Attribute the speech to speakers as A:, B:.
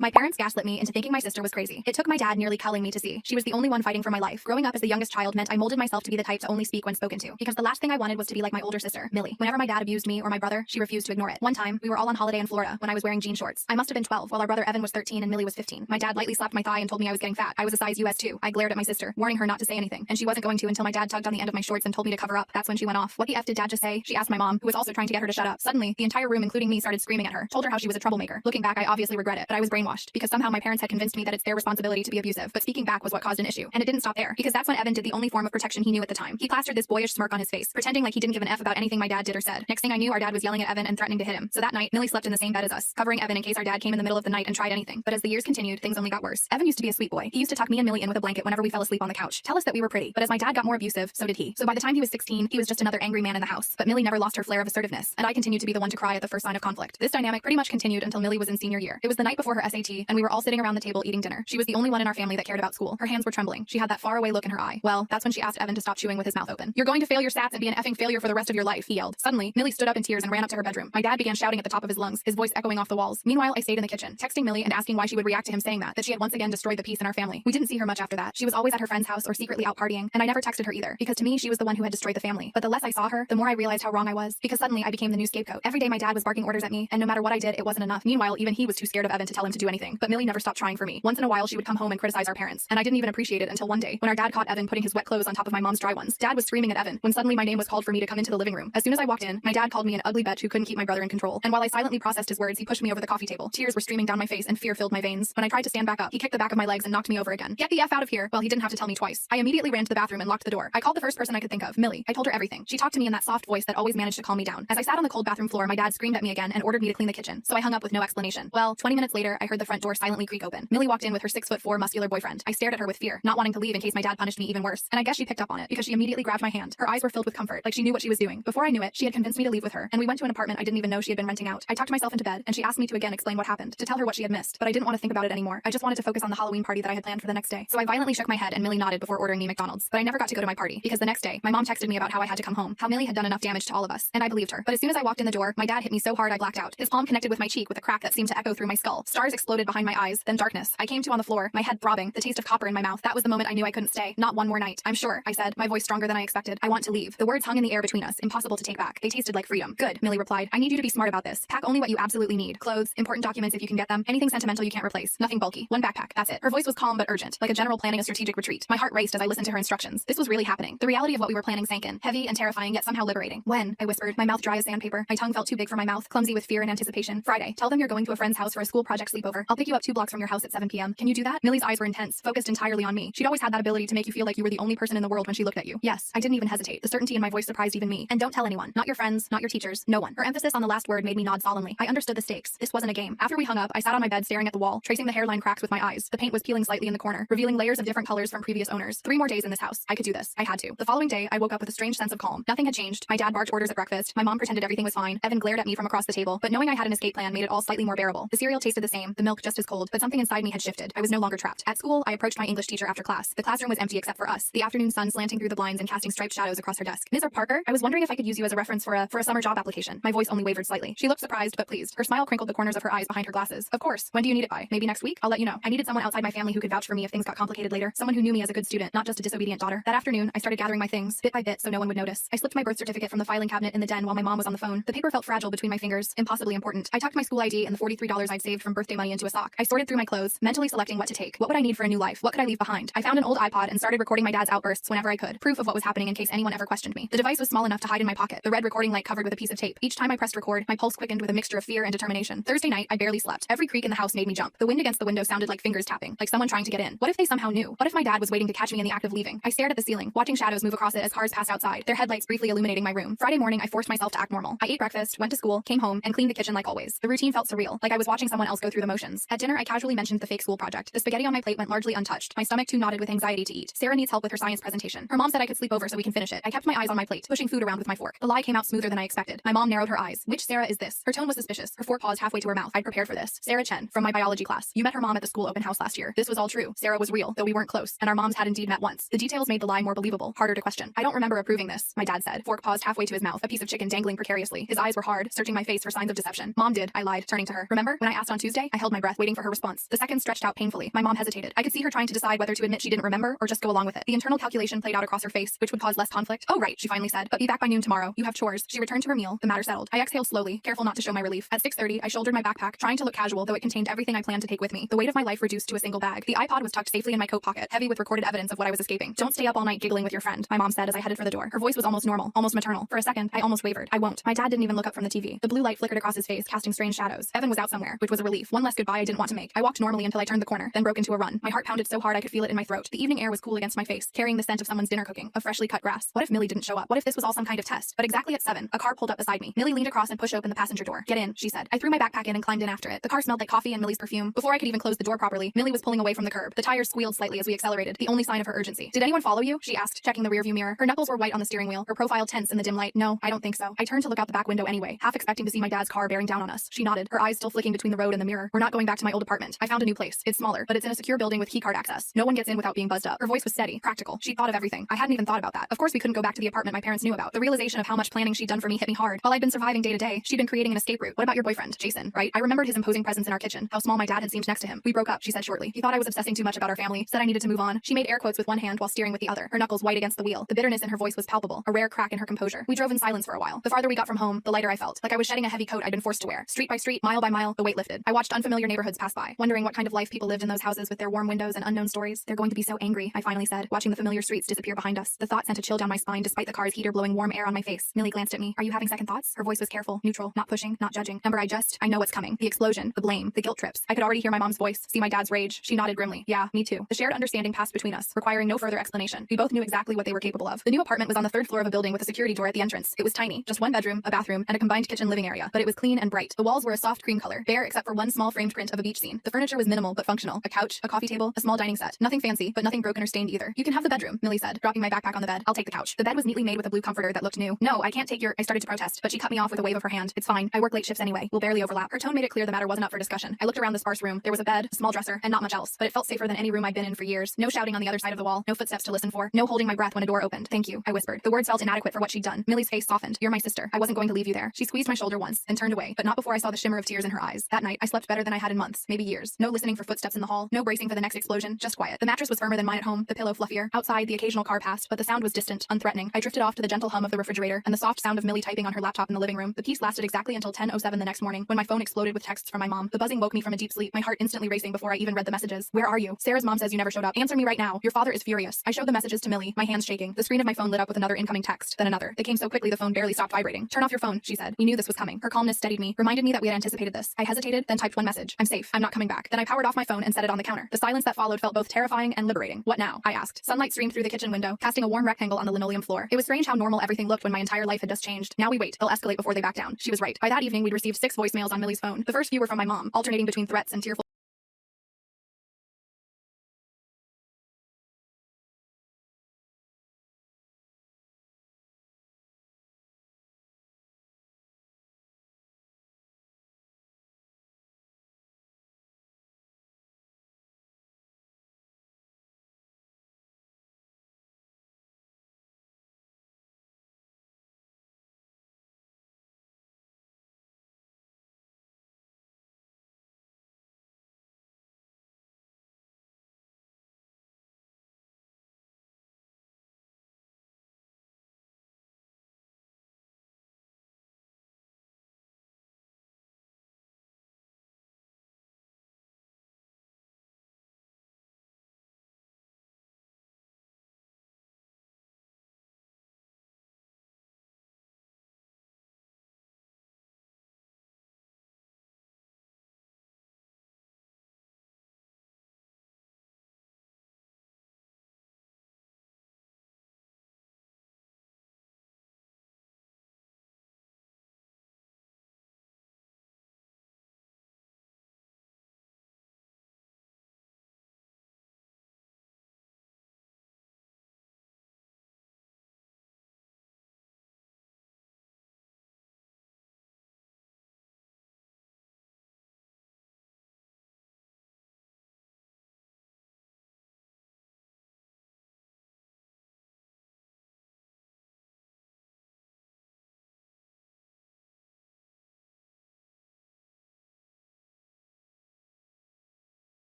A: My parents gaslit me into thinking my sister was crazy. It took my dad nearly culling me to see she was the only one fighting for my life. Growing up as the youngest child meant I molded myself to be the type to only speak when spoken to, because the last thing I wanted was to be like my older sister, Millie. Whenever my dad abused me or my brother, she refused to ignore it. One time, we were all on holiday in Florida when I was wearing jean shorts. I must have been 12, while our brother Evan was 13 and Millie was 15. My dad lightly slapped my thigh and told me I was getting fat. I was a size US 2. I glared at my sister, warning her not to say anything, and she wasn't going to until my dad tugged on the end of my shorts and told me to cover up. That's when she went off. What the F did dad just say? She asked my mom, who was also trying to get her to shut up. Suddenly, the entire room, including me, started screaming at her. Told her how she was a troublemaker. Looking back, I obviously regret it, but I was brainwashed because somehow my parents had convinced me that it's their responsibility to be abusive. But speaking back was what caused an issue. And it didn't stop there, because that's when Evan did the only form of protection he knew at the time. He plastered this boyish smirk on his face, pretending like he didn't give an F about anything my dad did or said. Next thing I knew, our dad was yelling at Evan and threatening to hit him. So that night, Millie slept in the same bed as us, covering Evan in case our dad came in the middle of the night and tried anything. But as the years continued, things only got worse. Evan used to be a sweet boy. He used to tuck me and Millie in with a blanket whenever we fell asleep on the couch. Tell us that we were pretty. But as my dad got more abusive, so did he. So by the time he was 16, he was just another angry man in the house. But Millie never lost her flair of assertiveness, and I continued to be the one to cry at the first sign of conflict. This dynamic pretty much continued until Millie was in senior year. It was the night before her SAT, and we were all sitting around the table eating dinner. She was the only one in our family that cared about school. Her hands were trembling. She had that faraway look in her eye. Well, that's when she asked Evan to stop chewing with his mouth open. "You're going to fail your stats and be an effing failure for the rest of your life," he yelled. Suddenly, Millie stood up in tears and ran up to her bedroom. My dad began shouting at the top of his lungs, his voice echoing off the walls. Meanwhile, I stayed in the kitchen, texting Millie and asking why she would react to him saying that she had once again destroyed the peace in our family. We didn't see her much after that. She was always at her friend's house or secretly out partying, and I never texted her either, because to me, she was the one who had destroyed the family. But the less I saw her, the more I realized how wrong I was, because suddenly I became the new scapegoat. Every day my dad was barking orders at me, and no matter what I did, it wasn't enough. Meanwhile, even he was too scared of Evan to tell him to do anything. But Millie never stopped trying for me. Once in a while, she would come home and criticize our parents, and I didn't even appreciate it until one day, when our dad caught Evan putting his wet clothes on top of my mom's dry ones. Dad was screaming at Evan, when suddenly my name was called for me to come into the living room. As soon as I walked in, my dad called me an ugly bitch who couldn't keep my brother in control. And while I silently processed his words, he pushed me over the coffee table. Tears were streaming down my face and fear filled my veins. When I tried to stand back up, he kicked the back of my legs and knocked me over again. "Get the F out of here." Well, he didn't have to tell me twice. I immediately ran to the bathroom and locked the door. I called the first person I could think of, Millie. I told her everything. She talked to me in that soft voice that always managed to calm me down. As I sat on the cold bathroom floor, my dad screamed at me again and ordered me to clean the kitchen. So I hung up with no explanation. Well, 20 minutes later, I heard the front door silently creak open. Millie walked in with her 6'4" muscular boyfriend. I stared at her with fear, not wanting to leave in case my dad punished me even worse. And I guess she picked up on it, because she immediately grabbed my hand. Her eyes were filled with comfort, like she knew what she was doing. Before I knew it, she had convinced me to leave with her, and we went to an apartment I didn't even know she had been renting out. I tucked myself into bed, and she asked me to again explain what happened, to tell her what she had missed. But I didn't want to think about it anymore. I just wanted to focus on the Halloween party that I had planned for the next day. So I violently shook my head, and Millie nodded before ordering me McDonald's. But I never got to go to my party, because the next day, my mom texted me about how I had to come home, how Millie had done enough damage to all of us, and I believed her. But as soon as I walked in the door, my dad hit me so hard I blacked out. His palm connected with my cheek with a crack that seemed to echo through my skull. Stars exploded behind my eyes, then darkness. I came to on the floor, my head throbbing, the taste of copper in my mouth. That was the moment I knew I couldn't stay. Not one more night. "I'm sure," I said, my voice stronger than I expected. "I want to leave." The words hung in the air between us, impossible to take back. They tasted like freedom. "Good," Millie replied. "I need you to be smart about this. Pack only what you absolutely need. Clothes, important documents if you can get them, anything sentimental you can't replace. Nothing bulky. One backpack. That's it." Her voice was calm but urgent, like a general planning a strategic retreat. My heart raced as I listened to her instructions. This was really happening. The reality of what we were planning sank in, heavy and terrifying, yet somehow liberating. "When?" I whispered, my mouth dry as sandpaper. My tongue felt too big for my mouth, clumsy with fear and anticipation. "Friday. Tell them you're going to a friend's house for a school project sleepover. I'll pick you up 2 blocks from your house at 7 p.m. Can you do that?" Millie's eyes were intense, focused entirely on me. She'd always had that ability to make you feel like you were the only person in the world when she looked at you. Yes, I didn't even hesitate. The certainty in my voice surprised even me. "And don't tell anyone. Not your friends, not your teachers, no one." Her emphasis on the last word made me nod solemnly. I understood the stakes. This wasn't a game. After we hung up, I sat on my bed staring at the wall, tracing the hairline cracks with my eyes. The paint was peeling slightly in the corner, revealing layers of different colors from previous owners. 3 more days in this house. I could do this. I had to. The following day, I woke up with a strange sense of calm. Nothing had changed. My dad barked orders at breakfast. My mom pretended everything was fine. Evan glared at me from across the table, but knowing I had an escape plan made it all slightly more bearable. The cereal tasted the same, the milk just as cold, but something inside me had shifted. I was no longer trapped. At school, I approached my English teacher after class. The classroom was empty except for us, the afternoon sun slanting through the blinds and casting striped shadows across her desk. "Ms. Parker, I was wondering if I could use you as a reference for a summer job application." My voice only wavered slightly. She looked surprised but pleased. Her smile crinkled the corners of her eyes behind her glasses. "Of course. When do you need it by? Maybe next week? I'll let you know." I needed someone outside my family who could vouch for me if things got complicated later. Someone who knew me as a good student, not just a disobedient daughter. That afternoon, I started gathering my things, bit by bit, so no one would notice. I slipped my birth certificate from the filing cabinet in the den while my mom was on the phone. The paper felt fragile between my fingers, impossibly important. I tucked my school ID and the $43 I'd saved from birthday money into a sock. I sorted through my clothes, mentally selecting what to take. What would I need for a new life? What could I leave behind? I found an old iPod and started recording my dad's outbursts whenever I could. Proof of what was happening in case anyone ever questioned me. The device was small enough to hide in my pocket, the red recording light covered with a piece of tape. Each time I pressed record, my pulse quickened with a mixture of fear and determination. Thursday night, I barely slept. Every creak in the house made me jump. The wind against the window sounded like fingers tapping, like someone trying to get in. What if they somehow knew? What if my dad was waiting to catch me in the act of leaving? I stared at the ceiling, watching shadows move across it as cars passed outside, their headlights briefly illuminating my room. Friday morning, I forced myself to act normal. I ate breakfast, went to school, came home, and cleaned the kitchen like always. The routine felt surreal, like I was watching someone else go through the motions. At dinner, I casually mentioned the fake school project. The spaghetti on my plate went largely untouched. My stomach too knotted with anxiety to eat. Sarah needs help with her science presentation. Her mom said I could sleep over so we can finish it. I kept my eyes on my plate, pushing food around with my fork. The lie came out smoother than I expected. My mom narrowed her eyes. "Which Sarah is this?" Her tone was suspicious. Her fork paused halfway to her mouth. I'd prepared for this. "Sarah Chen, from my biology class. You met her mom at the school open house last year." This was all true. Sarah was real, though we weren't close, and our moms had indeed met once. The details made the lie more believable, harder to question. "I don't remember approving this," my dad said. Fork paused halfway to his mouth, a piece of chicken dangling precariously. His eyes were hard, searching my face for signs of deception. "Mom did," I lied, turning to her. "Remember when I asked on Tuesday? I held held my breath, waiting for her response. The seconds stretched out painfully. My mom hesitated. I could see her trying to decide whether to admit she didn't remember or just go along with it. The internal calculation played out across her face, which would cause less conflict. Oh right, she finally said. But be back by noon tomorrow. You have chores. She returned to her meal. The matter settled. I exhaled slowly, careful not to show my relief. At 6:30, I shouldered my backpack, trying to look casual, though it contained everything I planned to take with me. The weight of my life reduced to a single bag. The iPod was tucked safely in my coat pocket, heavy with recorded evidence of what I was escaping. Don't stay up all night giggling with your friend, my mom said as I headed for the door. Her voice was almost normal, almost maternal. For a second, I almost wavered. I won't. My dad didn't even look up from the TV. The blue light flickered across his face, casting strange shadows. Evan was out somewhere, which was a relief. One less goodbye I didn't want to make. I walked normally until I turned the corner, then broke into a run. My heart pounded so hard I could feel it in my throat. The evening air was cool against my face, carrying the scent of someone's dinner cooking, of freshly cut grass. What if Millie didn't show up? What if this was all some kind of test? But exactly at 7, a car pulled up beside me. Millie leaned across and pushed open the passenger door. Get in, she said. I threw my backpack in and climbed in after it. The car smelled like coffee and Millie's perfume. Before I could even close the door properly, Millie was pulling away from the curb. The tires squealed slightly as we accelerated, the only sign of her urgency. Did anyone follow you? She asked, checking the rearview mirror. Her knuckles were white on the steering wheel, her profile tense in the dim light. No, I don't think so. I turned to look out the back window anyway, half expecting to see my dad's car bearing down on us. She nodded, her eyes still flicking between the road and the mirror. We're not going back to my old apartment. I found a new place. It's smaller, but it's in a secure building with keycard access. No one gets in without being buzzed up. Her voice was steady, practical. She thought of everything. I hadn't even thought about that. Of course we couldn't go back to the apartment my parents knew about. The realization of how much planning she'd done for me hit me hard. While I'd been surviving day to day, she'd been creating an escape route. What about your boyfriend, Jason, right? I remembered his imposing presence in our kitchen, how small my dad had seemed next to him. We broke up, she said shortly. He thought I was obsessing too much about our family, said I needed to move on. She made air quotes with one hand while steering with the other, her knuckles white against the wheel. The bitterness in her voice was palpable, a rare crack in her composure. We drove in silence for a while. The farther we got from home, the lighter I felt, like I was shedding a heavy coat I'd been forced to wear. Street by street, mile by mile, the weight lifted. I watched unfamiliar neighborhoods pass by, wondering what kind of life people lived in those houses with their warm windows and unknown stories. They're going to be so angry, I finally said, watching the familiar streets disappear behind us. The thought sent a chill down my spine despite the car's heater blowing warm air on my face. Millie glanced at me. Are you having second thoughts? Her voice was careful, neutral, not pushing, not judging. Ember, I know what's coming. The explosion, the blame, the guilt trips. I could already hear my mom's voice, see my dad's rage. She nodded grimly. Yeah, me too. The shared understanding passed between us, requiring no further explanation. We both knew exactly what they were capable of. The new apartment was on the 3rd floor of a building with a security door at the entrance. It was tiny, just one bedroom, a bathroom, and a combined kitchen living area, but it was clean and bright. The walls were a soft cream color, bare except for one small framed print of a beach scene. The furniture was minimal but functional. A couch, a coffee table, a small dining set. Nothing fancy, but nothing broken or stained either. You can have the bedroom, Millie said, dropping my backpack on the bed. I'll take the couch. The bed was neatly made with a blue comforter that looked new. No, I can't take your— I started to protest, but she cut me off with a wave of her hand. It's fine. I work late shifts anyway. We'll barely overlap. Her tone made it clear the matter wasn't up for discussion. I looked around the sparse room. There was a bed, a small dresser, and not much else, but it felt safer than any room I'd been in for years. No shouting on the other side of the wall, no footsteps to listen for, no holding my breath when a door opened. Thank you, I whispered. The words felt inadequate for what she'd done. Millie's face softened. You're my sister. I wasn't going to leave you there. She squeezed my shoulder once and turned away, but not before I saw the shimmer of tears in her eyes. That night, I slept better than I had in months, maybe years. No listening for footsteps in the hall, no bracing for the next explosion, just quiet. The mattress was firmer than mine at home, the pillow fluffier. Outside, the occasional car passed, but the sound was distant, unthreatening. I drifted off to the gentle hum of the refrigerator and the soft sound of Millie typing on her laptop in the living room. The peace lasted exactly until 10:07 the next morning, when my phone exploded with texts from my mom. The buzzing woke me from a deep sleep, my heart instantly racing before I even read the messages. Where are you? Sarah's mom says you never showed up. Answer me right now. Your father is furious. I showed the messages to Millie, my hands shaking. The screen of my phone lit up with another incoming text, then another. They came so quickly the phone barely stopped vibrating. Turn off your phone, she said. We knew this was coming. Her calmness steadied me, reminded me that we had anticipated this. I hesitated, then typed one message. I'm safe. I'm not coming back. Then I powered off my phone and set it on the counter. The silence that followed felt both terrifying and liberating. What now? I asked. Sunlight streamed through the kitchen window, casting a warm rectangle on the linoleum floor. It was strange how normal everything looked when my entire life had just changed. Now we wait. They'll escalate before they back down. She was right. By that evening, we'd received 6 voicemails on Millie's phone. The first few were from my mom, alternating between threats and tearful